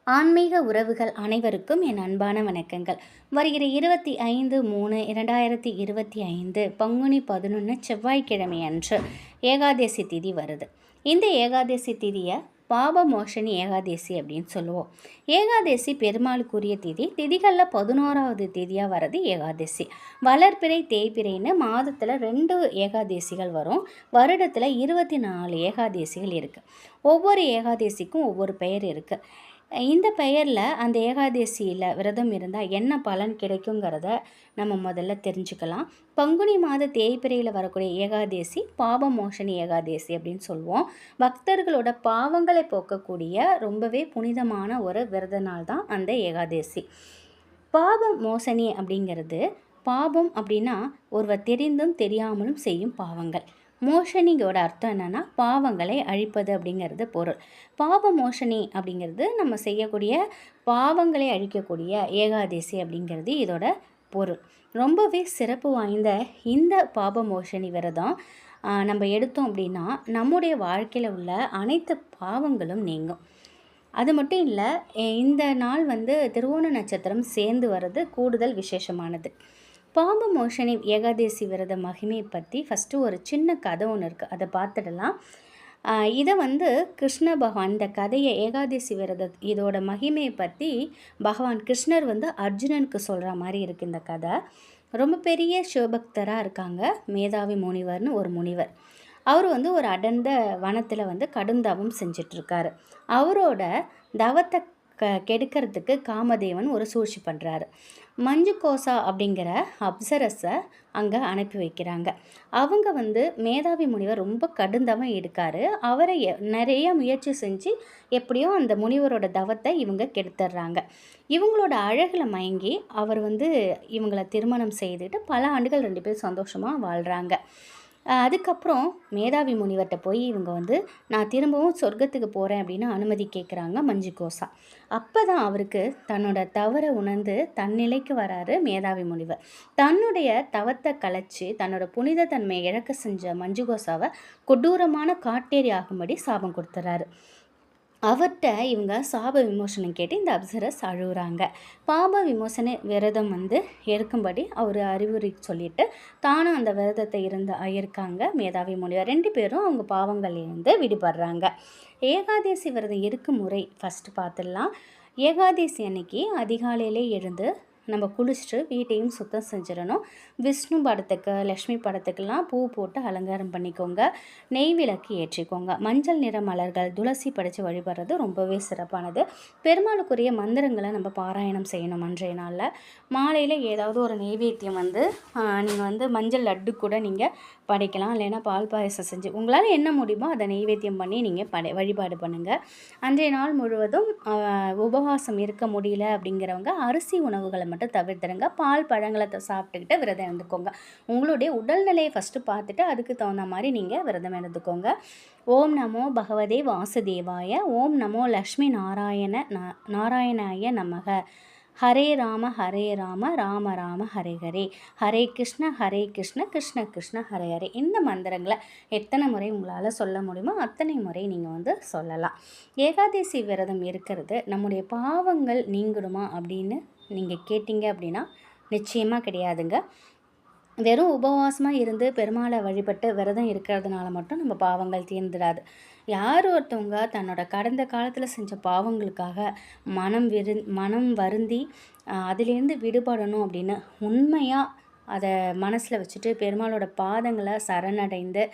ஆன்மீக உறவுகள் அனைவருக்கும் என் அன்பான வணக்கங்கள். வருகிற 25/3/2025 பங்குனி 11 செவ்வாய்க்கிழமை அன்று ஏகாதசி திதி வருது. இந்த ஏகாதசி திதியை பாபமோஷனி ஏகாதசி அப்படின்னு சொல்லுவோம். ஏகாதசி பெருமாளுக்குரிய திதி. திதிகளில் 11வது திதியாக வர்றது ஏகாதசி. வளர்பிறை தேய்பிறைன்னு மாதத்தில் 2 ஏகாதசிகள் வரும். வருடத்தில் 24 ஏகாதசிகள் இருக்குது. ஒவ்வொரு ஏகாதசிக்கும் ஒவ்வொரு பெயர் இருக்குது. இந்த பெயரில் அந்த ஏகாதசியில் விரதம் இருந்தால் என்ன பலன் கிடைக்குங்கிறத நம்ம முதல்ல தெரிஞ்சுக்கலாம். பங்குனி மாத தேய்பிறையில் வரக்கூடிய ஏகாதசி பாபமோஷனி ஏகாதசி அப்படின்னு சொல்லுவோம். பக்தர்களோட பாவங்களை போக்கக்கூடிய ரொம்பவே புனிதமான ஒரு விரத நாள் தான் அந்த ஏகாதசி. பாபமோசனி அப்படிங்கிறது, பாபம் அப்படின்னா ஒருவர் தெரிந்தும் தெரியாமலும் செய்யும் பாவங்கள். மோஷனிங்கோட அர்த்தம் என்னென்னா பாவங்களை அழிப்பது அப்படிங்கிறது பொருள். பாப மோஷனி அப்படிங்கிறது நம்ம செய்யக்கூடிய பாவங்களை அழிக்கக்கூடிய ஏகாதசி அப்படிங்கிறது இதோட பொருள். ரொம்பவே சிறப்பு வாய்ந்த இந்த பாப மோஷனி விரதம் நம்ம எடுத்தோம் அப்படின்னா நம்முடைய வாழ்க்கையில் உள்ள அனைத்து பாவங்களும் நீங்கும். அது மட்டும் இல்லை, இந்த நாள் திருவோண நட்சத்திரம் சேர்ந்து வர்றது கூடுதல் விசேஷமானது. பாபமோஷனி ஏகாதசி விரத மகிமையை பற்றி ஃபஸ்ட்டு ஒரு சின்ன கதை ஒன்று இருக்குது, அதை பார்த்துடலாம். இதை கிருஷ்ண பகவான், இந்த கதையை ஏகாதசி விரத இதோட மகிமையை பற்றி பகவான் கிருஷ்ணர் அர்ஜுனனுக்கு சொல்கிற மாதிரி இருக்குது இந்த கதை. ரொம்ப பெரிய சிவபக்தராக இருக்காங்க. மேதாவி முனிவர்னு ஒரு முனிவர். அவர் ஒரு அடர்ந்த வனத்தில் கடும் தவம் செஞ்சிட்ருக்காரு. அவரோட தவத்தை கெடுக்கிறதுக்கு காமதேவன் ஒரு சூழ்ச்சி பண்ணுறாரு. மஞ்சுகோசா அப்படிங்கிற அப்சரஸை அங்கே அனுப்பி வைக்கிறாங்க. அவங்க மேதாவி முனிவர் ரொம்ப கடுந்தவம் எடுக்காரு. அவரை நிறைய முயற்சி செஞ்சு எப்படியோ அந்த முனிவரோட தவத்தை இவங்க கெடுத்துடுறாங்க. இவங்களோட அழகில் மயங்கி அவர் இவங்களை திருமணம் செய்துட்டு பல ஆண்டுகள் 2 பேர் சந்தோஷமாக வாழ்கிறாங்க. அதுக்கப்புறம் மேதாவி முனிவர்கிட்ட போய் இவங்க நான் திரும்பவும் சொர்க்கத்துக்கு போகிறேன் அப்படின்னு அனுமதி கேட்குறாங்க மஞ்சுகோசா. அப்போ தான் அவருக்கு தன்னோட தவறை உணர்ந்து தன்னிலைக்கு வராரு மேதாவி முனிவர். தன்னுடைய தவத்தை கலைச்சி தன்னோட புனித தன்மையை இழக்க செஞ்ச மஞ்சுகோசாவை கொடூரமான காட்டேரி ஆகும்படி சாபம் கொடுத்துறாரு. அவர்கிட்ட இவங்க சாப விமோசனம் கேட்டு இந்த அப்சரஸ் அழுகுறாங்க. பாப விமோசன விரதம் எடுக்கும்படி அவர் அறிவுரை சொல்லிட்டு தானும் அந்த விரதத்தை இருக்காங்க மேதாவி முனிவர். 2 பேரும் அவங்க பாவங்கள்லேருந்து விடுபடுறாங்க. ஏகாதசி விரதம் இருக்கும் முறை ஃபஸ்ட்டு பார்த்துடலாம். ஏகாதசி அன்னைக்கு அதிகாலையிலே எழுந்து நம்ம குளிச்சுட்டு வீட்டையும் சுத்தம் செஞ்சிடணும். விஷ்ணு படத்துக்கு லக்ஷ்மி படத்துக்கெல்லாம் பூ போட்டு அலங்காரம் பண்ணிக்கோங்க. நெய் விளக்கு ஏற்றிக்கோங்க. மஞ்சள் நிற மலர்கள் துளசி படைத்து வழிபடுறது ரொம்பவே சிறப்பானது. பெருமாளுக்குரிய மந்திரங்களை நம்ம பாராயணம் செய்யணும். அன்றைய நாளில் மாலையில் ஏதாவது ஒரு நெய்வேத்தியம் நீங்கள் மஞ்சள் லட்டு கூட நீங்கள் படைக்கலாம். இல்லைன்னா பால் பாயசம் செஞ்சு உங்களால் என்ன முடியுமோ அதை நெய்வேத்தியம் பண்ணி நீங்கள் வழிபாடு பண்ணுங்கள். அன்றைய நாள் முழுவதும் உபவாசம் இருக்க முடியல அப்படிங்கிறவங்க அரிசி உணவுகளை மட்டும் தவிர்த்துடுங்க. பால் பழங்களை சாப்பிட்டுக்கிட்டு விரதம் இருந்துக்கோங்க. உங்களுடைய உடல்நிலையை ஃபஸ்ட்டு பார்த்துட்டு அதுக்கு தகுந்த மாதிரி நீங்கள் விரதம் இருந்துக்கோங்க. ஓம் நமோ பகவதே வாசுதேவாய, ஓம் நமோ லக்ஷ்மி நாராயணாய நமக, ஹரே ராம ராம ராம ஹரே ஹரே, ஹரே கிருஷ்ண கிருஷ்ண கிருஷ்ண ஹரே ஹரே. இந்த மந்திரங்களை எத்தனை முறை உங்களால் சொல்ல முடியுமோ அத்தனை முறை நீங்கள் சொல்லலாம். ஏகாதசி விரதம் இருக்கிறது நம்முடைய பாவங்கள் நீங்கிடுமா அப்படின்னு நீங்கள் கேட்டிங்க அப்படின்னா நிச்சயமாக கிடையாதுங்க. வெறும் உபவாசமாக இருந்து பெருமாளை வழிபட்டு விரதம் இருக்கிறதுனால மட்டும் நம்ம பாவங்கள் தீர்ந்துடாது. யார் ஒருத்தவங்க தன்னோட கடந்த காலத்தில் செஞ்ச பாவங்களுக்காக மனம் வருந்தி அதிலேருந்து விடுபடணும் அப்படின்னு உண்மையாக அதை மனசில் வச்சுட்டு பெருமாளோட பாதங்களை சரணடைந்து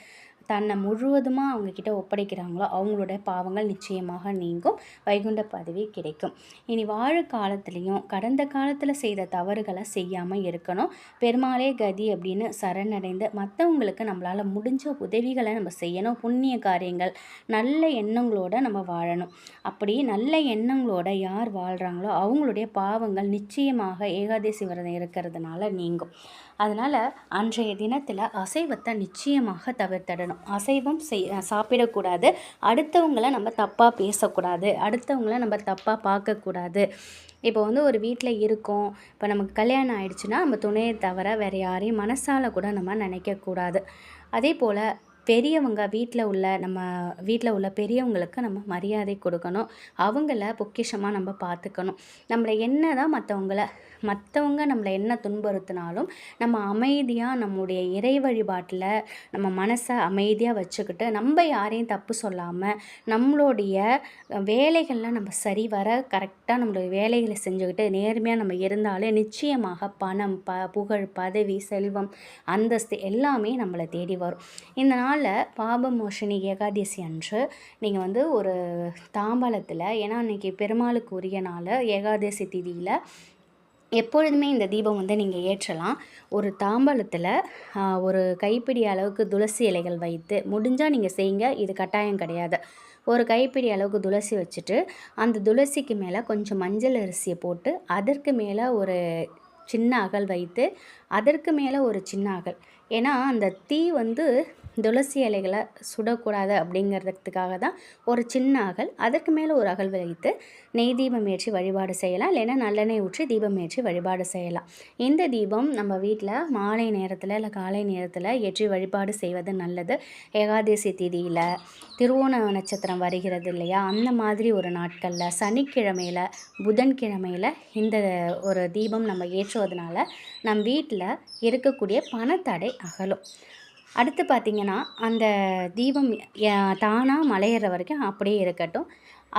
தன்னை முழுவதுமாக அவங்கக்கிட்ட ஒப்படைக்கிறாங்களோ அவங்களோட பாவங்கள் நிச்சயமாக நீங்கும். வைகுண்ட பதவி கிடைக்கும். இனி வாழ காலத்துலேயும் கடந்த காலத்தில் செய்த தவறுகளை செய்யாமல் இருக்கணும். பெருமாளே கதி அப்படின்னு சரணடைந்து மற்றவங்களுக்கு நம்மளால் முடிஞ்ச உதவிகளை நம்ம செய்யணும். புண்ணிய காரியங்கள் நல்ல எண்ணங்களோடு நம்ம வாழணும். அப்படி நல்ல எண்ணங்களோட யார் வாழ்கிறாங்களோ அவங்களுடைய பாவங்கள் நிச்சயமாக ஏகாதசி விரதம் இருக்கிறதுனால நீங்கும். அதனால் அன்றைய தினத்தில் அசைவத்தை நிச்சயமாக தவிர்த்திடணும். அசைவம் சாப்பிடக்கூடாது. அடுத்தவங்களை நம்ம தப்பாக பேசக்கூடாது. அடுத்தவங்களை நம்ம தப்பாக பார்க்கக்கூடாது. இப்போ ஒரு வீட்டில் இருக்கோம், இப்போ நமக்கு கல்யாணம் ஆயிடுச்சுன்னா நம்ம துணையை தவிர வேறு யாரையும் மனசால் கூட நம்ம நினைக்கக்கூடாது. அதே போல் பெரியவங்க நம்ம வீட்டில் உள்ள பெரியவங்களுக்கு நம்ம மரியாதை கொடுக்கணும். அவங்கள பொக்கிஷமாக நம்ம பார்த்துக்கணும். நம்மளை என்ன தான் மற்றவங்க நம்மளை என்ன துன்புறுத்தினாலும் நம்ம அமைதியாக நம்முடைய இறை வழிபாட்டில் நம்ம மனசை அமைதியாக வச்சுக்கிட்டு நம்ம யாரையும் தப்பு சொல்லாமல் நம்மளுடைய வேலைகளில் நம்ம சரிவர கரெக்டாக நம்மளுடைய வேலைகளை செஞ்சுக்கிட்டு நேர்மையாக நம்ம இருந்தாலே நிச்சயமாக பணம், புகழ், பதவி, செல்வம், அந்தஸ்து எல்லாமே நம்மளை தேடி வரும். இந்த நாளில் பாபமோஷினி ஏகாதசி அன்று நீங்கள் வந்து ஒரு தாம்பாளத்தில், ஏன்னா இன்றைக்கி பெருமாளுக்கு உரிய நாள் ஏகாதசி திதியில் எப்பொழுதுமே இந்த தீபம் வந்து நீங்கள் ஏற்றலாம். ஒரு தாம்பாளத்தில் ஒரு கைப்பிடி அளவுக்கு துளசி இலைகள் வைத்து, முடிஞ்சால் நீங்கள் செய்யுங்க, இது கட்டாயம் கிடையாது. ஒரு கைப்பிடி அளவுக்கு துளசி வச்சுட்டு அந்த துளசிக்கு மேலே கொஞ்சம் மஞ்சள் அரிசியை போட்டு அதற்கு மேலே ஒரு சின்ன அகல் வைத்து அதற்கு மேலே ஒரு சின்ன அகல், ஏன்னா அந்த தீ வந்து துளசி இலைகளை சுடக்கூடாது அப்படிங்கிறதுக்காக தான் ஒரு சின்ன அகல், அதற்கு மேலே ஒரு அகல் வைத்து நெய் தீபம் ஏற்றி வழிபாடு செய்யலாம். இல்லைன்னா நல்லெண்ணெய் ஊற்றி தீபம் ஏற்றி வழிபாடு செய்யலாம். இந்த தீபம் நம்ம வீட்டில் மாலை நேரத்தில் இல்லை காலை நேரத்தில் ஏற்றி வழிபாடு செய்வது நல்லது. ஏகாதசி திதியில் திருவோண நட்சத்திரம் வருகிறது இல்லையா, அந்த மாதிரி ஒரு நாட்களில் சனிக்கிழமையில், புதன்கிழமையில் இந்த ஒரு தீபம் நம்ம ஏற்றுவதனால நம் வீட்டில் இருக்கக்கூடிய பணத்தடை அகலும். அடுத்து பார்த்திங்கன்னா அந்த தீபம் தானாக மலையிற வரைக்கும் அப்படியே இருக்கட்டும்.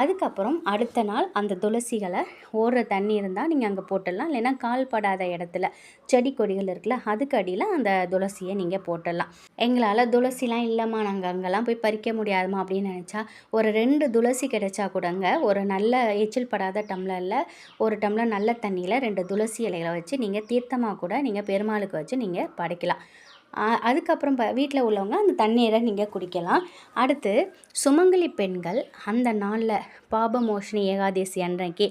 அதுக்கப்புறம் அடுத்த நாள் அந்த துளசிகளை ஓடுற தண்ணி இருந்தால் நீங்கள் அங்கே போட்டுடலாம். இல்லைன்னா கால்படாத இடத்துல செடி கொடிகள் இருக்குல்ல, அதுக்கு அடியில் அந்த துளசியை நீங்கள் போட்டுடலாம். எங்களால் துளசிலாம் இல்லைம்மா, நாங்கள் அங்கெல்லாம் போய் பறிக்க முடியாதுமா அப்படின்னு நினச்சா ஒரு 2 துளசி கிடைச்சா கூடங்க, ஒரு நல்ல எச்சில் படாத டம்ளரில் ஒரு டம்ளர் நல்ல தண்ணியில் 2 துளசி இலைகளை வச்சு நீங்கள் தீர்த்தமாக கூட நீங்கள் பெருமாளுக்கு வச்சு நீங்கள் படைக்கலாம். அதுக்கப்புறம் வீட்டில் உள்ளவங்க அந்த தண்ணீரை நீங்கள் குடிக்கலாம். அடுத்து சுமங்கலி பெண்கள் அந்த நாளில் பாபமோஷினி ஏகாதசி அன்றைக்கு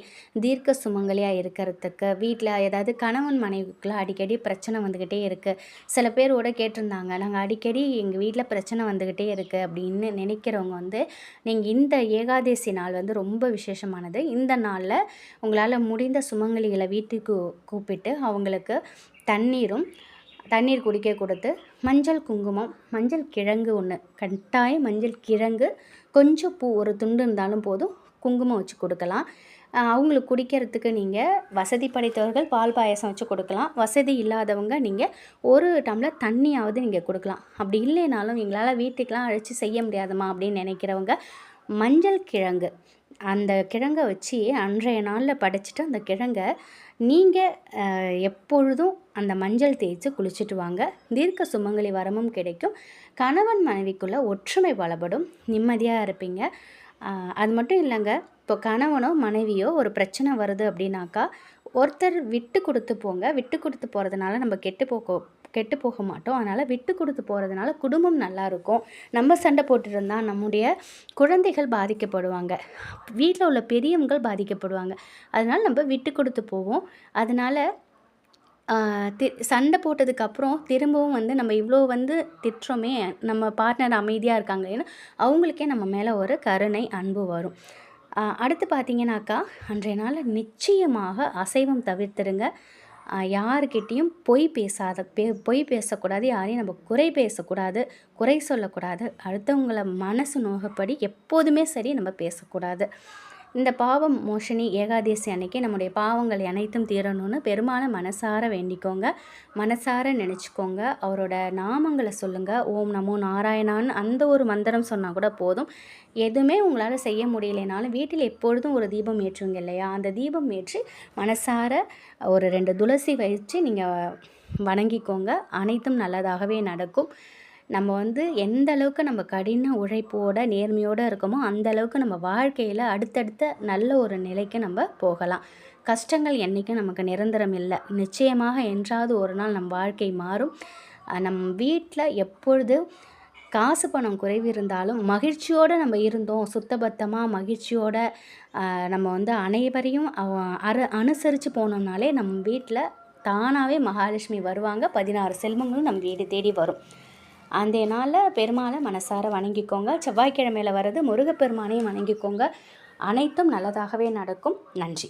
தீர்க்க சுமங்கலியாக இருக்கிறதுக்கு, வீட்டில் ஏதாவது கணவன் மனைவிக்குள்ள அடிக்கடி பிரச்சனை வந்துக்கிட்டே இருக்குது, சில பேரோட கேட்டிருந்தாங்க, நாங்கள் அடிக்கடி எங்கள் வீட்டில் பிரச்சனை வந்துக்கிட்டே இருக்குது அப்படின்னு நினைக்கிறவங்க வந்து நீங்கள் இந்த ஏகாதசி நாள் வந்து ரொம்ப விசேஷமானது. இந்த நாளில் உங்களால் முடிந்த சுமங்கலிகளை வீட்டுக்கு கூப்பிட்டு அவங்களுக்கு தண்ணீர் குடிக்க கொடுத்து மஞ்சள் குங்குமம், மஞ்சள் கிழங்கு ஒன்று கட்டாயம், மஞ்சள் கிழங்கு, கொஞ்சம் பூ, ஒரு துண்டு இருந்தாலும் போதும், குங்குமம் வச்சு கொடுக்கலாம். அவங்களுக்கு குடிக்கிறதுக்கு நீங்கள் வசதி படைத்தவர்கள் பால் பாயசம் வச்சு கொடுக்கலாம். வசதி இல்லாதவங்க நீங்கள் ஒரு டம்ளர் தண்ணியாவது நீங்கள் கொடுக்கலாம். அப்படி இல்லைனாலும் எங்களால் வீட்டுக்கெலாம் அழைச்சி செய்ய முடியாதுமா அப்படின்னு நினைக்கிறவங்க மஞ்சள் கிழங்கு, அந்த கிழங்கை வச்சு அன்றைய நாளில் படைச்சிட்டு அந்த கிழங்கை நீங்கள் எப்பொழுதும் அந்த மஞ்சள் தேய்ச்சி குளிச்சுட்டு வாங்க. தீர்க்க சுமங்கலி வரமும் கிடைக்கும். கணவன் மனைவிக்குள்ளே ஒற்றுமை பலப்படும், நிம்மதியாக இருப்பீங்க. அது மட்டும் இல்லைங்க, இப்போ கணவனோ மனைவியோ ஒரு பிரச்சனை வருது அப்படின்னாக்கா ஒருத்தர் விட்டு கொடுத்து போங்க. விட்டு கொடுத்து போகிறதுனால நம்ம கெட்டு போக மாட்டோம். அதனால் விட்டு கொடுத்து போகிறதுனால குடும்பம் நல்லாயிருக்கும். நம்ம சண்டை போட்டுருந்தால் நம்முடைய குழந்தைகள் பாதிக்கப்படுவாங்க, வீட்டில் உள்ள பெரியவங்கள் பாதிக்கப்படுவாங்க. அதனால் நம்ம விட்டு கொடுத்து போவோம். அதனால் சண்டை போட்டதுக்கப்புறம் திரும்பவும் வந்து நம்ம இவ்வளோ வந்து திட்டுறோமே, நம்ம பார்ட்னர் அமைதியாக இருக்காங்க, ஏன்னா அவங்களுக்கே நம்ம மேலே ஒரு கருணை, அன்பு வரும். அடுத்து பார்த்திங்கனாக்கா அன்றைய நாள் நிச்சயமாக அசைவம் தவிர்த்துடுங்க. யாருக்கிட்டேயும் பொய் பேசக்கூடாது, யாரையும் நம்ம குறை பேசக்கூடாது, குறை சொல்லக்கூடாது, அடுத்தவங்கள மனசு நோகப்படி எப்போதுமே சரி நம்ம பேசக்கூடாது. இந்த பாவம் மோஷினி ஏகாதசி அன்னைக்கு நம்முடைய பாவங்கள் அனைத்தும் தீரணும்னு பெருமாளை மனசார வேண்டிக்கோங்க, மனசார நினச்சிக்கோங்க. அவரோட நாமங்களை சொல்லுங்கள். ஓம் நமோ நாராயணான்னு அந்த ஒரு மந்திரம் சொன்னால் கூட போதும். எதுவுமே உங்களால் செய்ய முடியலைனாலும் வீட்டில் எப்பொழுதும் ஒரு தீபம் ஏற்றுவீங்க இல்லையா, அந்த தீபம் ஏற்றி மனசார ஒரு 2 துளசி வச்சு நீங்கள் வணங்கிக்கோங்க. அனைத்தும் நல்லதாகவே நடக்கும். நம்ம வந்து எந்த அளவுக்கு நம்ம கடின உழைப்போட நேர்மையோடு இருக்கோமோ அந்த அளவுக்கு நம்ம வாழ்க்கையில் அடுத்தடுத்த நல்ல ஒரு நிலைக்கு நம்ம போகலாம். கஷ்டங்கள் என்றைக்கும் நமக்கு நிரந்தரம் இல்லை. நிச்சயமாக என்றாவது ஒரு நாள் நம் வாழ்க்கை மாறும். நம் வீட்டில் எப்பொழுது காசு பணம் குறைவு இருந்தாலும் மகிழ்ச்சியோடு நம்ம இருந்தோம், சுத்தபத்தமாக மகிழ்ச்சியோடு நம்ம வந்து அனைவரையும் அனுசரித்து போனோம்னாலே நம் வீட்டில் தானாகவே மகாலட்சுமி வருவாங்க. 16 செல்வங்களும் நம் வீடு தேடி வரும். அந்த நாளில் பெருமாளை மனசார வணங்கிக்கோங்க. செவ்வாய்க்கிழமையில் வர்றது முருகப்பெருமானையும் வணங்கிக்கோங்க. அனைத்தும் நல்லதாகவே நடக்கும். நன்றி.